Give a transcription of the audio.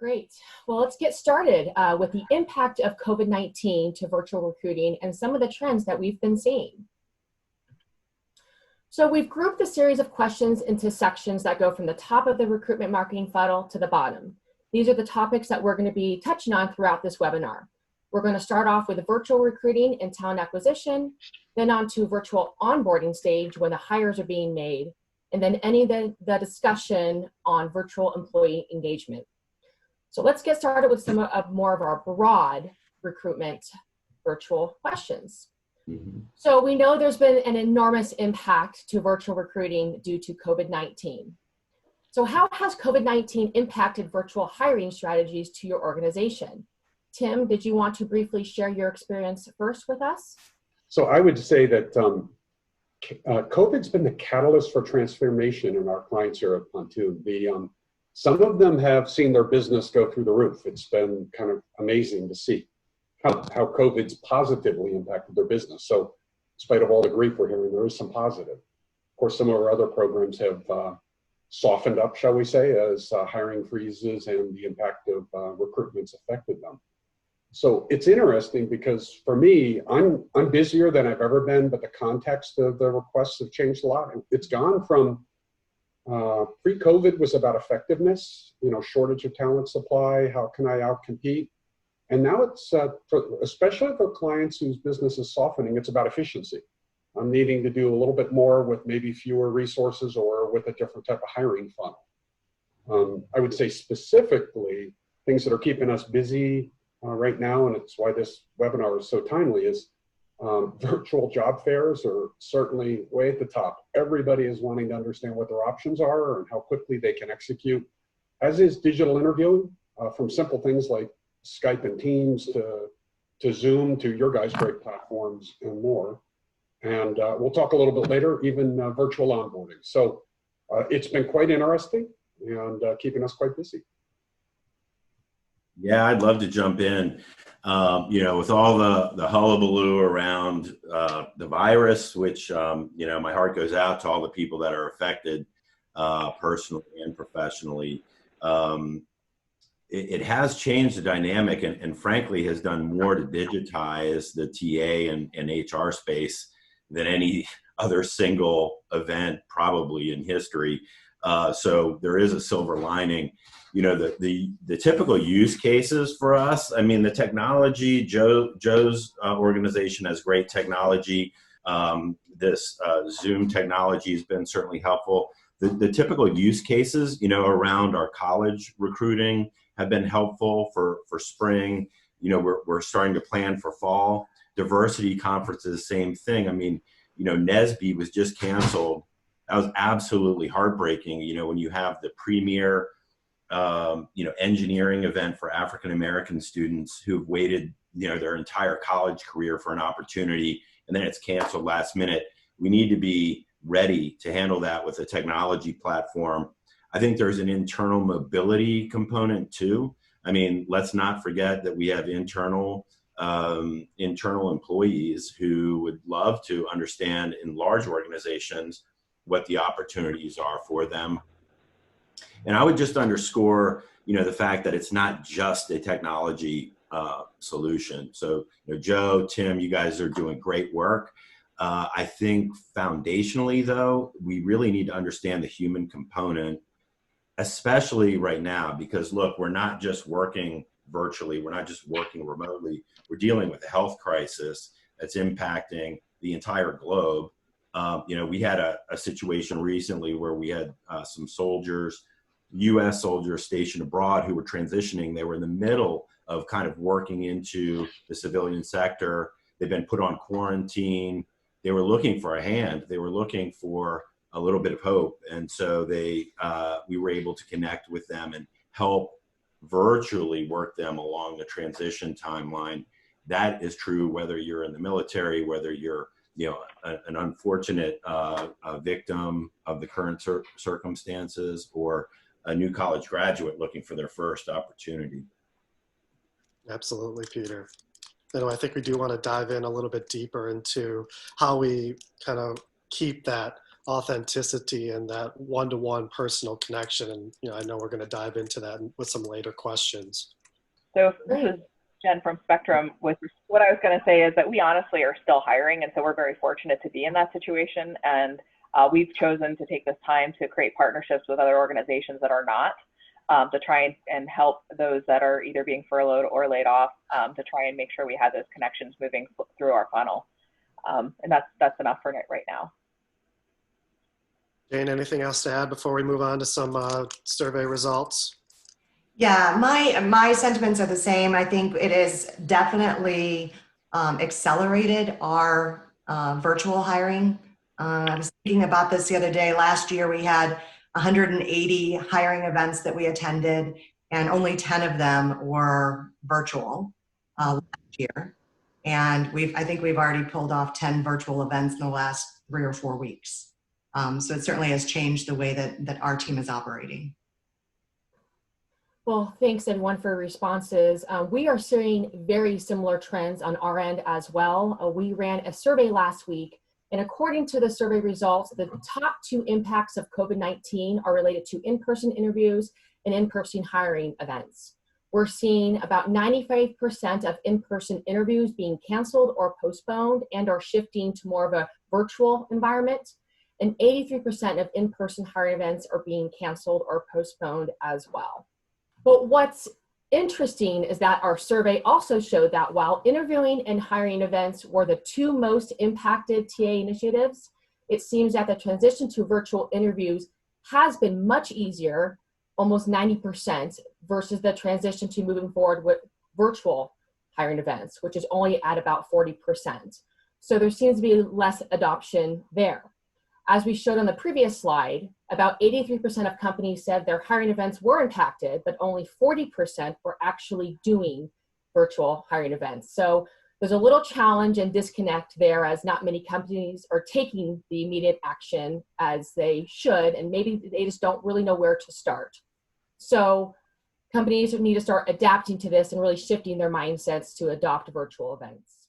Great. Well, let's get started with the impact of COVID-19 to virtual recruiting and some of the trends that we've been seeing. So we've grouped a series of questions into sections that go from the top of the recruitment marketing funnel to the bottom. These are the topics that we're going to be touching on throughout this webinar. We're going to start off with virtual recruiting and talent acquisition, then on to virtual onboarding stage when the hires are being made, and then any of the discussion on virtual employee engagement. So let's get started with some more of our broad recruitment virtual questions. So we know there's been an enormous impact to virtual recruiting due to COVID-19. So how has COVID-19 impacted virtual hiring strategies to your organization? Tim, did you want to briefly share your experience first with us? So I would say that COVID's been the catalyst for transformation in our clients here at Pontoon. Some of them have seen their business go through the roof. It's been kind of amazing to see how COVID's positively impacted their business. So in spite of all the grief we're hearing, there is some positive. Of course, some of our other programs have softened up, shall we say, as hiring freezes and the impact of recruitment's affected them. So it's interesting because for me, I'm busier than I've ever been, but the context of the requests have changed a lot. It's gone from pre-COVID was about effectiveness, shortage of talent supply, how can I outcompete? And now it's, especially for clients whose business is softening, it's about efficiency. I'm needing to do a little bit more with maybe fewer resources or with a different type of hiring funnel. I would say specifically, things that are keeping us busy right now, and it's why this webinar is so timely, is virtual job fairs are certainly way at the top. Everybody is wanting to understand what their options are and how quickly they can execute, as is digital interviewing, from simple things like Skype and Teams to Zoom to your guys' great platforms and more. And we'll talk a little bit later, even virtual onboarding. So it's been quite interesting and keeping us quite busy. Yeah, I'd love to jump in. With all the hullabaloo around the virus, which, my heart goes out to all the people that are affected personally and professionally. It has changed the dynamic and frankly has done more to digitize the TA and HR space than any other single event probably in history. So there is a silver lining. The typical use cases for us, I mean, the technology, Joe's organization has great technology. This Zoom technology has been certainly helpful. The typical use cases, around our college recruiting have been helpful for spring. We're starting to plan for fall. Diversity conferences, same thing. I mean, NSBE was just canceled. That was absolutely heartbreaking. When you have the premier engineering event for African-American students who've waited, their entire college career for an opportunity, and then it's canceled last minute. We need to be ready to handle that with a technology platform. I think there's an internal mobility component too. I mean, let's not forget that we have internal employees who would love to understand in large organizations what the opportunities are for them. And I would just underscore, the fact that it's not just a technology solution. So, Joe, Tim, you guys are doing great work. I think foundationally, though, we really need to understand the human component, especially right now, because look, we're not just working virtually, we're not just working remotely, we're dealing with a health crisis that's impacting the entire globe. We had a situation recently where we had some soldiers, U.S. soldiers stationed abroad who were transitioning. They were in the middle of kind of working into the civilian sector. They've been put on quarantine. They were looking for a hand. They were looking for a little bit of hope. And so we were able to connect with them and help virtually work them along the transition timeline. That is true whether you're in the military, whether you're an unfortunate victim of the current circumstances, or a new college graduate looking for their first opportunity. Absolutely, Peter. I think we do want to dive in a little bit deeper into how we kind of keep that authenticity and that one-to-one personal connection. And, you know, I know we're going to dive into that with some later questions. So this is Jen from Spectrum. With what I was going to say is that we honestly are still hiring, and so we're very fortunate to be in that situation. And we've chosen to take this time to create partnerships with other organizations that are not, to try and help those that are either being furloughed or laid off, to try and make sure we have those connections moving through our funnel. And that's enough for it right now. Jane, anything else to add before we move on to some survey results? Yeah, my sentiments are the same. I think it has definitely accelerated our virtual hiring. I was thinking about this the other day. Last year we had 180 hiring events that we attended, and only 10 of them were virtual last year. And I think we've already pulled off 10 virtual events in the last 3 or 4 weeks. So it certainly has changed the way that our team is operating. Well, thanks everyone for responses. We are seeing very similar trends on our end as well. We ran a survey last week, and according to the survey results, the top 2 impacts of COVID-19 are related to in-person interviews and in-person hiring events. We're seeing about 95% of in-person interviews being canceled or postponed and are shifting to more of a virtual environment. And 83% of in-person hiring events are being canceled or postponed as well. But what's interesting is that our survey also showed that while interviewing and hiring events were the 2 most impacted TA initiatives, it seems that the transition to virtual interviews has been much easier, almost 90%, versus the transition to moving forward with virtual hiring events, which is only at about 40%. So there seems to be less adoption there. As we showed on the previous slide, about 83% of companies said their hiring events were impacted, but only 40% were actually doing virtual hiring events. So there's a little challenge and disconnect there, as not many companies are taking the immediate action as they should, and maybe they just don't really know where to start. So companies need to start adapting to this and really shifting their mindsets to adopt virtual events.